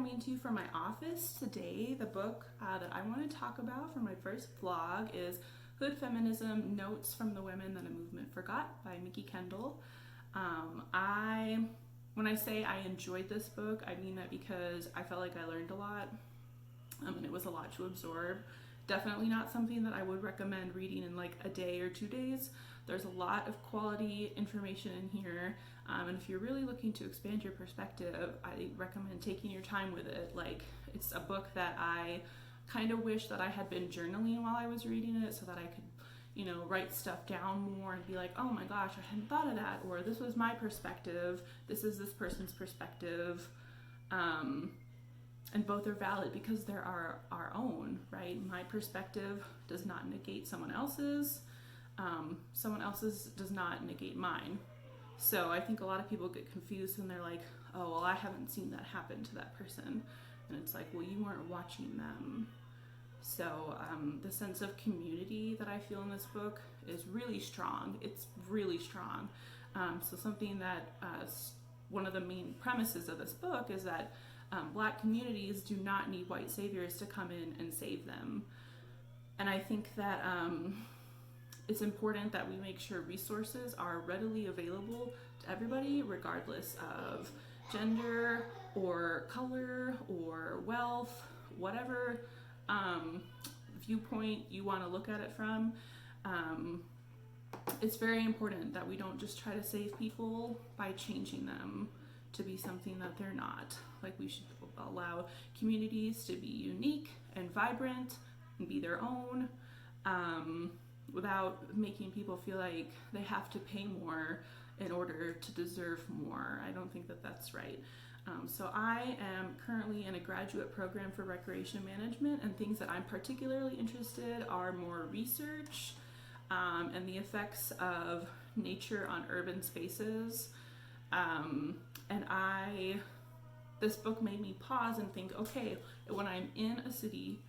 coming to you from my office today. The book that I want to talk about for my first vlog is Hood Feminism, Notes from the Women That a Movement Forgot by Mikki Kendall. When I say I enjoyed this book, I mean that because I felt like I learned a lot, and it was a lot to absorb. Definitely not something that I would recommend reading in like a day or 2 days. There's a lot of quality information in here, and if you're really looking to expand your perspective, I recommend taking your time with it. Like, it's a book that I kind of wish that I had been journaling while I was reading it, so that I could, write stuff down more and be like, oh my gosh, I hadn't thought of that, or this was my perspective, this is this person's perspective, and both are valid because they're our own, right? My perspective does not negate someone else's does not negate mine. So I think a lot of people get confused when they're like, oh, well, I haven't seen that happen to that person. And it's like, well, you weren't watching them. So the sense of community that I feel in this book is really strong. It's really strong. So something that one of the main premises of this book is that Black communities do not need white saviors to come in and save them. And I think that it's important that we make sure resources are readily available to everybody, regardless of gender or color or wealth, whatever viewpoint you want to look at it from. It's very important that we don't just try to save people by changing them to be something that they're not. Like, we should allow communities to be unique and vibrant and be their own, without making people feel like they have to pay more in order to deserve more. I don't think that that's right. So I am currently in a graduate program for recreation management, and things that I'm particularly interested are more research and the effects of nature on urban spaces. This book made me pause and think, okay, when I'm in a city,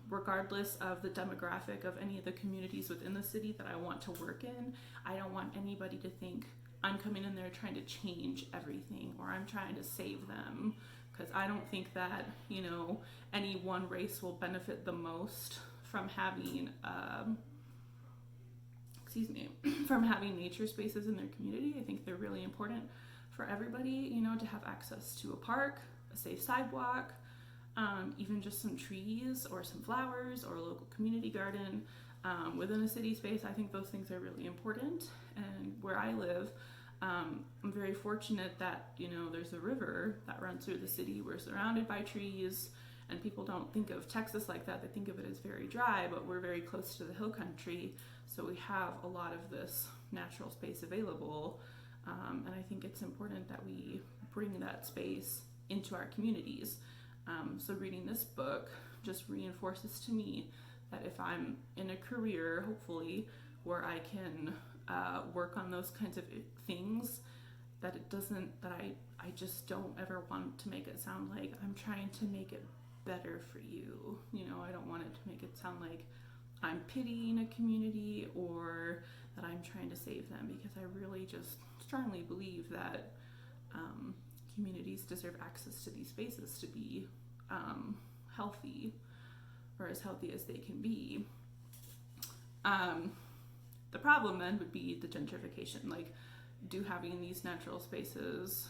regardless of the demographic of any of the communities within the city that I want to work in, I don't want anybody to think I'm coming in there trying to change everything or I'm trying to save them, because I don't think that, any one race will benefit the most from having from having nature spaces in their community. I think they're really important for everybody, to have access to a park, a safe sidewalk, even just some trees or some flowers or a local community garden within a city space. I think those things are really important. And where I live, I'm very fortunate that, there's a river that runs through the city. We're surrounded by trees, and people don't think of Texas like that. They think of it as very dry, but we're very close to the hill country. So we have a lot of this natural space available. And I think it's important that we bring that space into our communities. So reading this book just reinforces to me that if I'm in a career, hopefully, where I can work on those kinds of things, that I just don't ever want to make it sound like I'm trying to make it better for you. I don't want it to make it sound like I'm pitying a community or that I'm trying to save them, because I really just strongly believe that communities deserve access to these spaces to be healthy, or as healthy as they can be. The problem then would be the gentrification. Like, having those natural spaces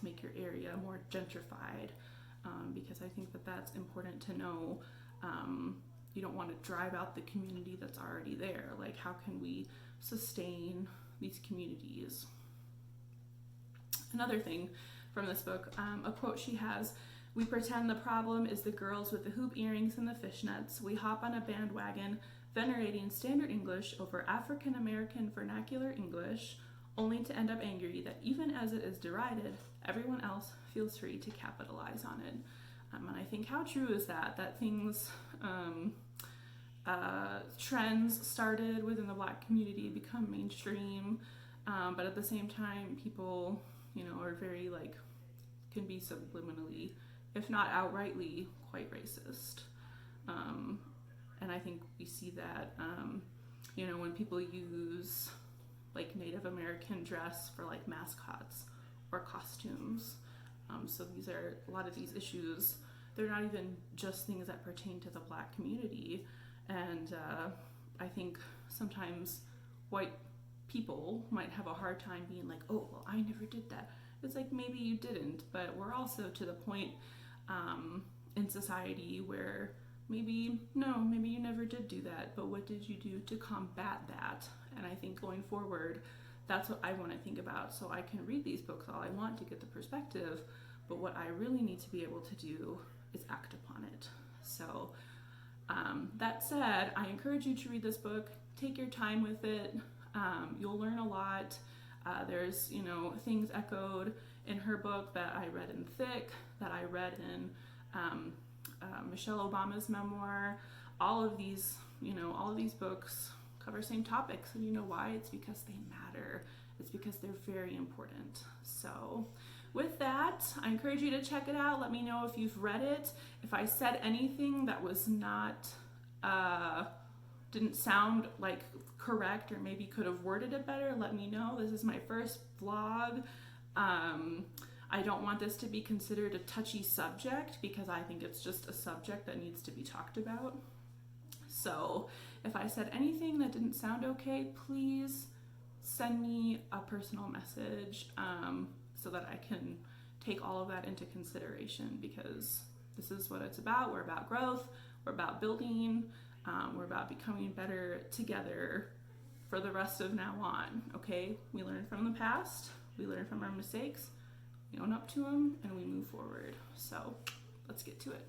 make your area more gentrified? Because I think that that's important to know. You don't want to drive out the community that's already there. Like, how can we sustain these communities? Another thing from this book, a quote she has: "We pretend the problem is the girls with the hoop earrings and the fishnets. We hop on a bandwagon, venerating standard English over African American vernacular English, only to end up angry that even as it is derided, everyone else feels free to capitalize on it." And I think, how true is that? That things, trends started within the Black community, become mainstream, but at the same time, people, are very, can be subliminally, if not outrightly, quite racist. And I think we see that, when people use Native American dress for mascots or costumes. So these are a lot of these issues. They're not even just things that pertain to the Black community. And I think sometimes white people might have a hard time being like, oh, well, I never did that. It's like, maybe you didn't, but we're also to the point in society where maybe you never did do that, but what did you do to combat that? And I think going forward, that's what I want to think about. So I can read these books all I want to get the perspective, but what I really need to be able to do is act upon it. So that said, I encourage you to read this book. Take your time with it. You'll learn a lot. There's, things echoed in her book that I read in Thick, that I read in Michelle Obama's memoir. All of these books cover same topics, and you know why? It's because they matter. It's because they're very important. So with that, I encourage you to check it out. Let me know if you've read it. If I said anything that was not, didn't sound like correct, or maybe could have worded it better, let me know. This is my first vlog. I don't want this to be considered a touchy subject, because I think it's just a subject that needs to be talked about. So if I said anything that didn't sound okay, please send me a personal message so that I can take all of that into consideration, because this is what it's about. We're about growth, we're about building, we're about becoming better together for the rest of now on, okay? We learn from the past, we learn from our mistakes, we own up to them, and we move forward. So let's get to it.